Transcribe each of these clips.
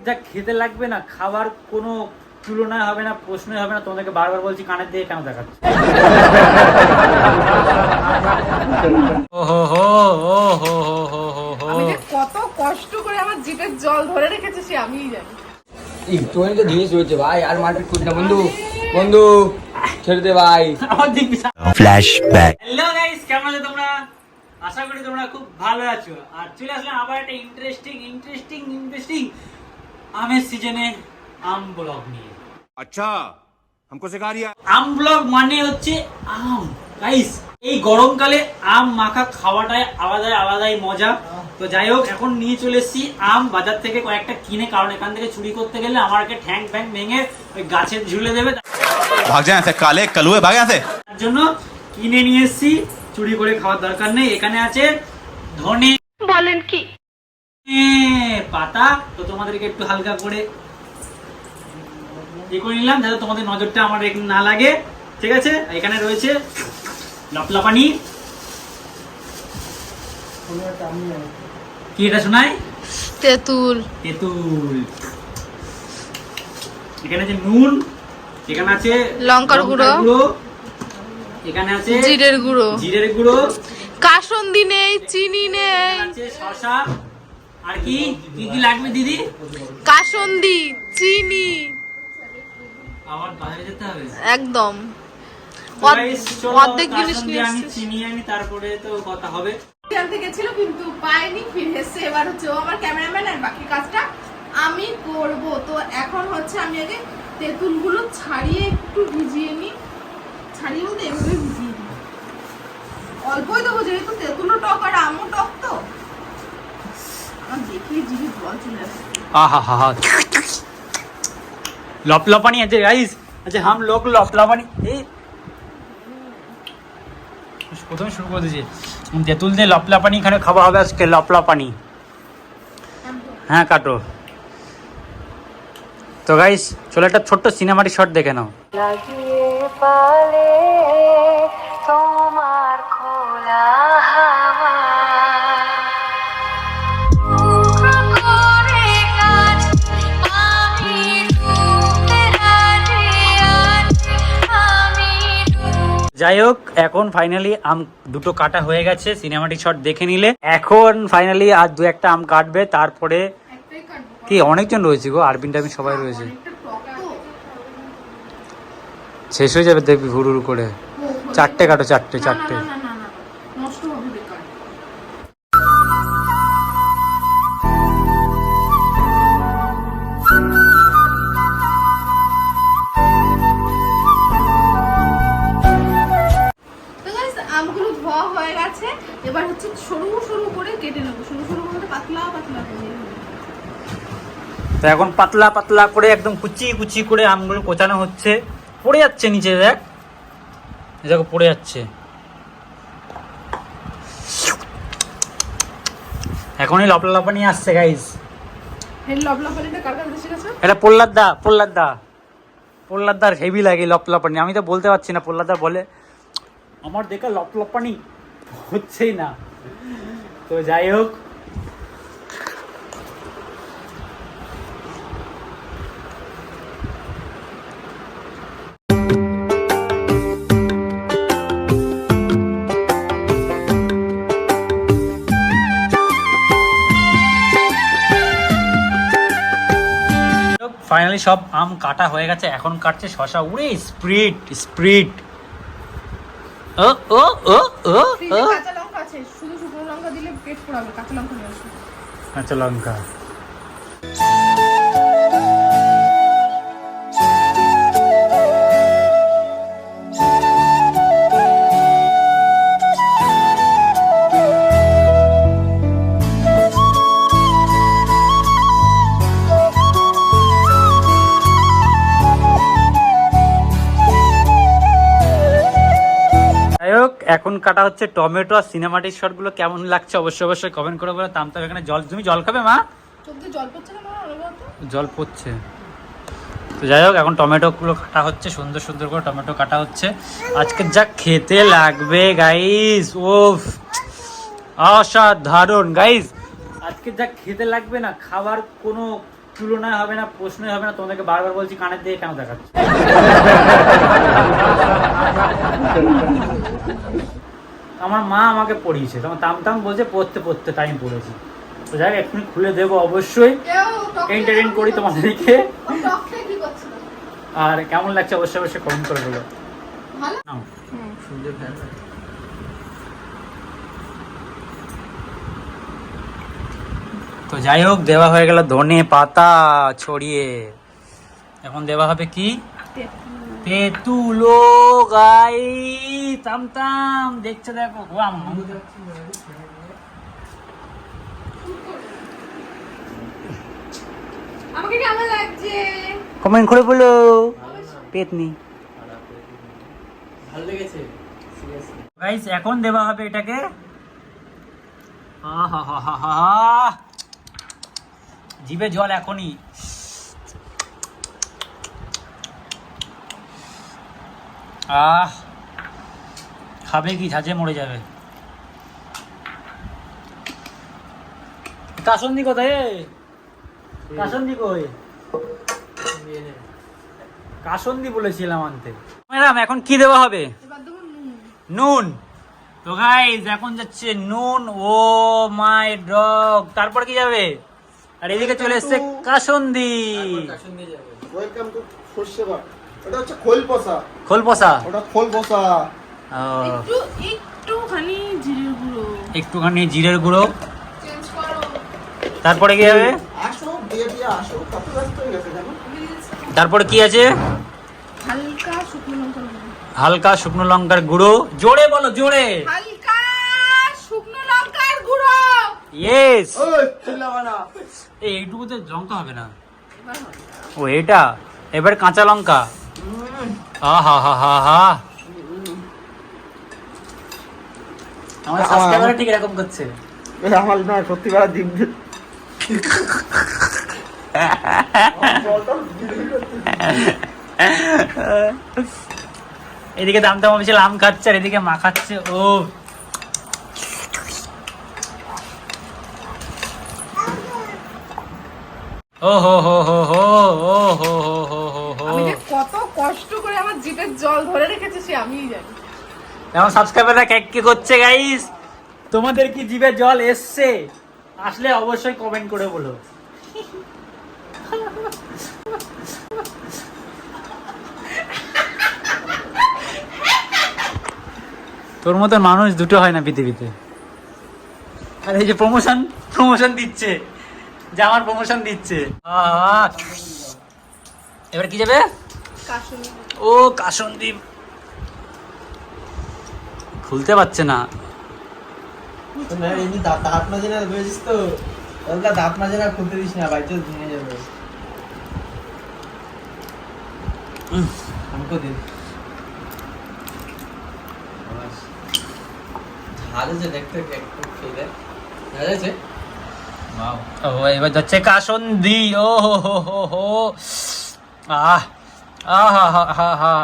যা খেতে লাগবে না, খাবার কোনো তুলনা হবে না, প্রশ্নই হবে না। তোমাদেরকে বারবার বলছি, কানের দিয়ে কেন দেখাচ্ছি? আমি যে কত কষ্ট করে আমার জিভের জল ধরে রেখেছি সে আমিই জানি। তুমি তো জিনিস হয়েছে ভাই, আর মারপিট করিস না বন্ধু। বন্ধু ছেড়ে দে ভাই। ফ্ল্যাশব্যাক। হ্যালো গাইস, কেমন আছো তোমরা? আশা করি তোমরা খুব ভালো আছো। আর চলে আসলাম আবার একটা ইন্টারেস্টিং আমের সিজনে আম ব্লগ নিয়ে। अच्छा हमको सिखा रिया। আম ব্লগ মানে হচ্ছে আম। গাইস, এই গরমকালে আম মাখা খাওয়াটাই আলাদাই মজা। তো যাই হোক, এখন নিয়ে চলে এসেছি আম বাজার থেকে কয়েকটা কিনে, কারণ এখান থেকে চুরি করতে গেলে আমাকে ঠ্যাং ফ্যাং ভেঙে ওই গাছে ঝুলে দেবে। भाग जाए ऐसे काले कलुए भाग ऐसे। তার জন্য কিনে নিয়ে এসেছি, চুরি করে খাওয়ার দরকার নেই। এখানে আছে ধনে বলেন কি পাতা। তো তোমাদেরকে একটু হালকা করে করে নিলাম যাতে তোমাদের নজরটা আমার না লাগে, ঠিক আছে? এখানে রয়েছে লপলাপানি। কি এটা শোনায়? তেঁতুল। এখানে আছে নুন, এখানে আছে লঙ্কার গুঁড়ো, এখানে আছে জিরের গুঁড়ো, কাসুন্দি নেই, চিনি নেই, আছে শসা। আর কি কি লাগবে দিদি? কাসুন্দি, চিনি, আবার বাজারে যেতে হবে একদম অর্ধেক জিনিস নিয়ে আমি চিনি আনি, তারপরে তো কথা হবে। আনতে গেছিল কিন্তু পাইনি, ফিরে এসে এবার হচ্ছে ও আমার ক্যামেরাম্যান আর বাকি কাজটা আমি করব। তো এখন হচ্ছে আমি আগে তেঁতুলগুলো ছাড়িয়ে একটু ভিজিয়ে নিই। ছাড়িয়ে বলতে এভাবে ভিজিয়ে নিই, অল্পই দেবো যেহেতু তেঁতুলও টক আর আমও টক। তো আমার দেখে জিভে জল চলে আসছে। আহা লপলাপানি আছে গাইস। আচ্ছা হাম লোক লপলাপানি এই প্রথমে শুরু করে দিয়েছি। তেঁতুল দিয়ে লপলাপানি এখানে খাওয়া হবে আজকে। লপলাপানি, হ্যাঁ কাটো। তো গাইস চলো একটা ছোট্ট সিনেমাটিক শট দেখে নাও। লাগিয়ে পালে তোমার খোলা হাওয়া করে কাজ আমি ডুবতে রাজি আমি যাই হোক, এখন ফাইনালি আম দুটো কাটা হয়ে গেছে, সিনেমাটিক শট দেখে নিলে। এখন ফাইনালি আর দু একটা আম কাটবে, তারপরে একটাই কাটবো। কি অনেকজন রয়েছে গো, আরবিন টারবিন সবাই রয়েছে। অনেকটা টক তো। শেষ হয়ে যাবে দেখবি হুড় করে। চারটে কাটো, চারটে। না, নষ্ট হবে বেকার। তো guys, আমগুলো ধোয়া হয়ে গেছে। এবার হচ্ছে সরু সরু করে কেটে নেবো। সরু সরু বলতে পাতলা পাতলা করে। তো এখন পাতলা পাতলা করে একদম কুচি করে আমগুলো কোচানো হচ্ছে। পড়ে যাচ্ছে নিচে, দেখ দেখো পড়ে যাচ্ছে। এখনই লপলাপানি আসছে গাইস। এই লবলাপানিটা কার কাছে শিখেছো? এটা পোল্লাদার হেভি লাগে লপলাপানি। আমি তো বলতে পারছি না, পোল্লাদার বলে। আমার দেখে লপলাপানি হচ্ছেই না। তো যাই হোক, ফাইনালি সব আম কাটা হয়ে গেছে। এখন কাটছে শসা। উড়ে স্প্রিট। ও ও ও ও ফ্রিজে কাঁচা লঙ্কা আছে, শুধু শুকনো লঙ্কা দিলে পেট পোড়াবে। কাঁচা লঙ্কা নিয়ে আসো। কাঁচা লঙ্কা। এখন কাটা হচ্ছে টমেটো। আর সিনেমাটিক শট গুলো কেমন লাগছে অবশ্যই কমেন্ট করে বলো। তাম এখানে জল, তুমি জল খাবে মা? চোখ দিয়ে জল পড়ছে না মা? জল পড়ছে। তো যাই হোক, এখন টমেটো গুলো কাটা হচ্ছে, সুন্দর করে টমেটো কাটা হচ্ছে। আজকে যা খেতে লাগবে গাইস, ওফ অসাধারণ গাইস। আজকে যা খেতে লাগবে না, খাবার কোনো তুলনায় হবে না, প্রশ্নই হবে না। তোমাদেরকে বারবার বলছি কানের দিকে কেন দেখাচ্ছ। আমার মা আমাকে পড়িয়েছে, তোমার তাম বলছে পড়তে পড়তে তাই আমি পড়েছি। তো যাই হোক, এক্ষুনি খুলে দেবো অবশ্যই, এন্টারটেইন করি তোমাদেরকে। আর কেমন লাগছে অবশ্যই কমেন্ট করে বলো। নাও। তো যাই হোক, দেওয়া হয়ে গেল ধনে পাতা ছড়িয়ে। এখন দেওয়া হবে কি তেঁতুলো। গাই তাম দেখছো, দেখো আমাকে কেমন লাগছে কমেন্ট করে বলো। পেতনি ভালো লেগেছে। গাইস, এখন দেওয়া হবে এটাকে। জিভে জল এখনই। খাবে কি, ঝাঁঝে মরে যাবে। কাসন্দি কোথায়? কাসন্দি কই? কাসন্দি বলেছিলাম আনতে। ম্যাডাম, এখন কি দেওয়া হবে? এবার দেবো নুন। তো গাইস, এখন যাচ্ছে নুন। ও মাই ডগ। তারপর কি যাবে? আর এদিকে চলে এসছে কাসন্দি। ওয়েলকাম টু সর্ষে বাটা। ওটা হচ্ছে খোল পসা। খোল পসা। ওটা খোল পসা। একটুখানি জিরের গুঁড়ো। একটুখানি জিরের গুঁড়ো। চেঞ্জ করো। তারপরে কি হবে? আসো দিয়ে আসো, কত ব্যস্ত হয়ে গেছে জানো? তারপরে কি আছে? হালকা শুকনো লঙ্কার গুঁড়ো। হালকা শুকনো লঙ্কার গুঁড়ো। জোরে বলো, জোরে। হালকা শুকনো লঙ্কার গুঁড়ো। ইয়েস। ওই চিল্লাবা না। এইটুকু তো লঙ্কা হবে না। এবার হবে। ও এটা। এবার কাঁচা লঙ্কা। আহা হা হা হা। আমার সাবস্ক্রাইবার ঠিক এরকম করছে। আমার না সত্যি বলা দিন। এদিকে দাম বেশি আম খাচ্ছে, আর এদিকে মা খাচ্ছে। ও ও হো হো হো হো ও হো হো হো হো হো। আমি যে কত কষ্ট করে আমার জিভের জল ধরে রেখেছি সে আমিই জানি। এখন সাবস্ক্রাইবাররা কি করছে গাইস? তোমাদের কি জিভে জল এসছে? আসলে অবশ্যই কমেন্ট করে বলো। তোর মতো মানুষ দুটো হয় না পৃথিবীতে। আর এই যে প্রমোশন দিচ্ছে, জামার প্রমোশন দিচ্ছে। এবার কি যাবে? কাশুনি। ও কাসন্দি খুলতে পারছে না। এমনি দাঁত মাজে না বুঝেছিস তো? ওগুলা দাঁত মাজে না, খুলতে দিস না, বাইচে ভেঙে যাবে। আমাকে দিন। ঝালেছে, দেখতে একটু খেয়ে দেখ। ঝালেছে? ওয়াও। ও এবার যাচ্ছে কাসন্দি। ও হো হো হো হো। আহ আহা হা হা হা।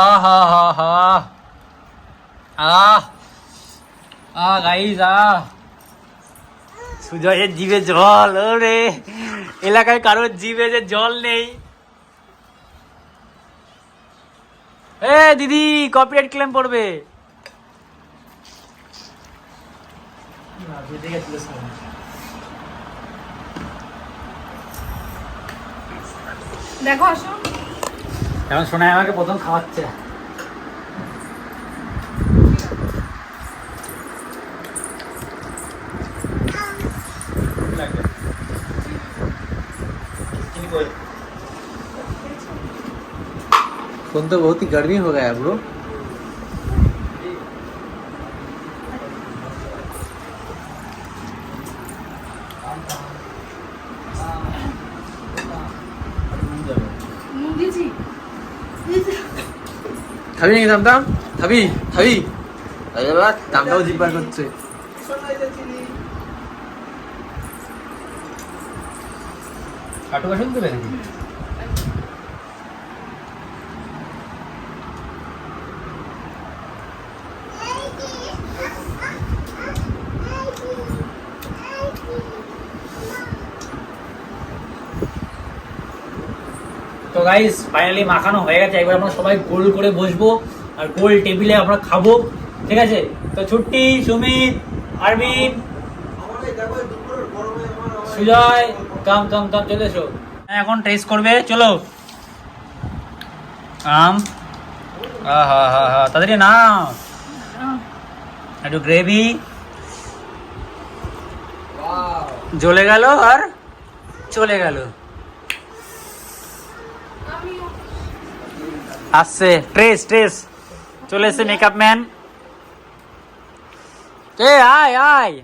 আহা হা হা। গাইস সুজয়ের জিভে জল। ওরে, এলাকায় কারোর জিভে যে জল নেই। এ দিদি, কপিরাইট ক্লেম পড়বে। দেখো আসো। এখন শোনায় আমাকে প্রথম খাওয়াচ্ছে। फोन तो बहुत ही गर्मी हो गया ब्रो। মুগিজি। খাবি নাকি দামদাম? খাবি খাবি? এবার দামদাও জিব্বার করছে। কাটু কাটুন দেবে নাকি? গাইস ফাইনালি মাখানো হয়ে গেছে, এবার আমরা সবাই গোল করে বসবো আর গোল টেবিলে আমরা খাবো, ঠিক আছে? তো ছুট্টি, সুমিত, আরবিন, সুজয়, কাম চলে এসো। এখন টেস্ট করবে, চলো। আম, তাড়াতাড়ি না, একটু গ্রেভি জ্বলে গেল আর চলে গেল। আসছে ট্রেস চলে এসছে মেকআপ ম্যান। আয় আয়,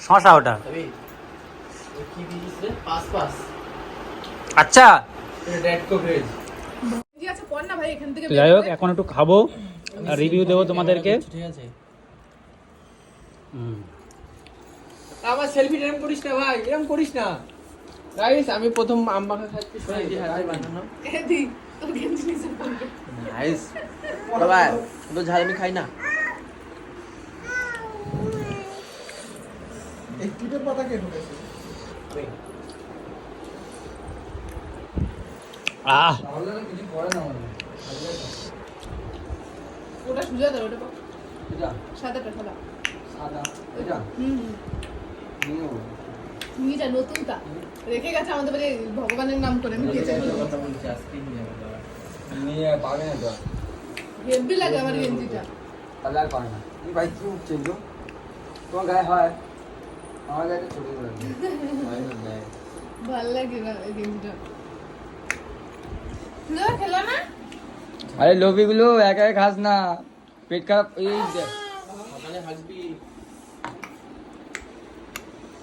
শশা ওটা। আচ্ছা ঠিক আছে, পড় না ভাই এখান থেকে। যাই হোক, এখন একটু খাবো আর রিভিউ দেবো তোমাদেরকে। ঠিক আছে। আবার সেলফি এরকম করিস না ভাই, এরকম করিস না। গাইস আমি প্রথম আম মাখা খাচ্ছি, শুনেছি হাতে বানানো। এদি তোর গেঞ্জি নিচে পড়বে। নাইস। বাবা তো ঝাল আমি খাই না। এই টিপের পাতা কে ঢুকেছে? কিছু করে না মানে। ওটা সুজা দাও, ওটা পাও। এটা সাদাটা সাদা। সাদা এটা নিটা নতুনটা রেখে গেছে আমাদের বাড়ি ভগবানের নাম করে। আমি কেচে কথা বলছি আজকে নিয়ে পাবে না তো। হেভি লাগে আমার গেঞ্জিটা। তাহলে আর পাবে না। এই ভাই কি উঠছে তো? তোমার গায়ে হয়? আমার গায়ে ছোট করে লাগে। হয় না গায়ে। ভালো লাগে না এই গেঞ্জিটা। না খেলা না? আরে লোভিগুলো একা একা খাস না, পেট খারাপ। এই সকালে হাসবি।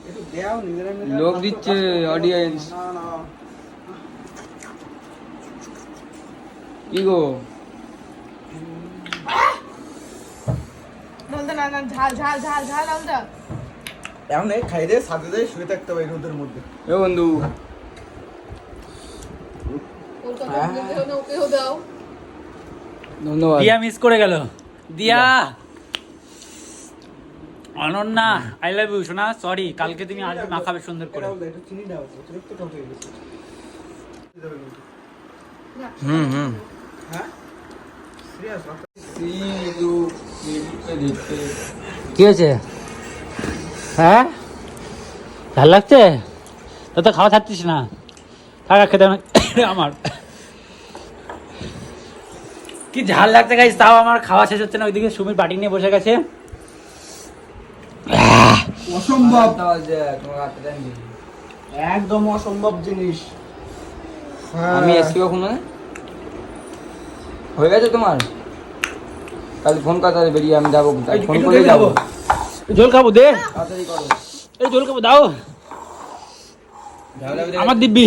একটু দেও নিজেরা লোক দিচ্ছে অডিয়েন্স। না না কি গো নলদা না না ঝাল ঝাল ঝাল ঝাল নলদা। এখন এই খাই রে সাথে দিয়ে শুয়ে থাকতে হবে এই রোদের মধ্যে। এ বন্ধু ওর কথা বলতে না, ওকেও দাও। ধন্যবাদ। দিয়া মিস করে গেল। দিয়া, অনন্যা, আই লাভ ইউ সোনা। সরি, কালকে তুমি আসবে মাখাবে সুন্দর করে। একটু চিনি দাও, অতিরিক্ত টক হয়ে গেছে। হুম হ্যাঁ সিরিয়াস কি হয়েছে? হ্যাঁ ভাল লাগছে তো? তো খাওয়া ছাড়ছিস না, থাকা খেতে আমার কি ঝাল লাগছে গাইস, তাও আমার খাওয়া শেষ হচ্ছে না। ওইদিকে সুমির বাটি নিয়ে বসে গেছে। অসম্ভব, তোমার হাতে দেন দিদি। একদম অসম্ভব জিনিস। আমি এসছি কখন মানে? হয়ে গেছে তোমার? তাহলে ফোন কর, তাহলে বেরিয়ে আমি যাবো। ফোন করে যাবো। ঝোল খাবো, দে তাড়াতাড়ি করো। এই ঝোল খাবো, দাও আমার দিব্যি।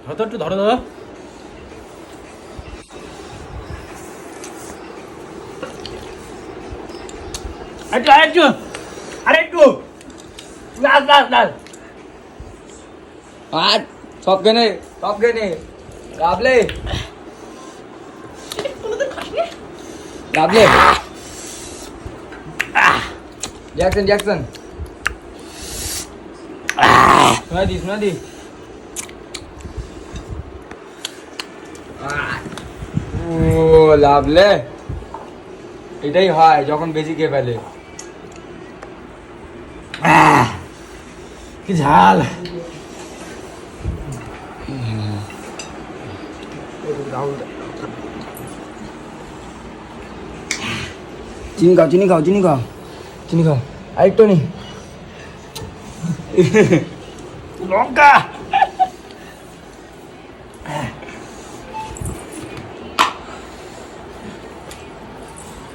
ধরো তো, একটু ধরো ধরো। আরেকটু আরেকটু লাল লাল লাল। আর সব কেনে লাভলে জ্যাকসন শোনা দি ও লাভলে। এটাই হয় যখন বেশি খেয়ে ফেলে। কি ঝাল। চিনি খাও আরেকটু নি লঙ্কা।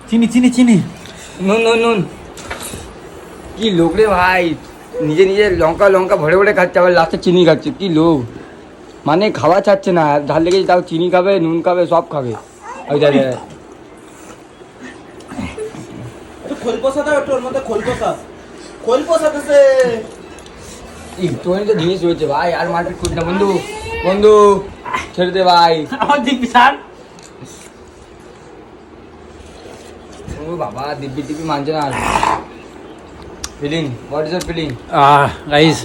চিনি নুন কি লোক রে ভাই, নিজে লঙ্কা ভরে খাচ্ছে, আবার লাস্টে চিনি খাচ্ছে। কি লোক মানে, খাওয়া ছাড়ছে না, ঝাল লেগেছে তাও চিনি খাবে, নুন খাবে, সব খাবে। ওই দাদা খোল পোষা দাও একটু, ওর মধ্যে খোল পোষাতেছে। একটুখানি তো জিনিস রয়েছে ভাই, আর মারপিট করিস না বন্ধু ছেড়ে দে ভাই। আমার দিব্যি স্যার। ও বাবা, দিব্যি মানছে না আর। Feeling what is your feeling guys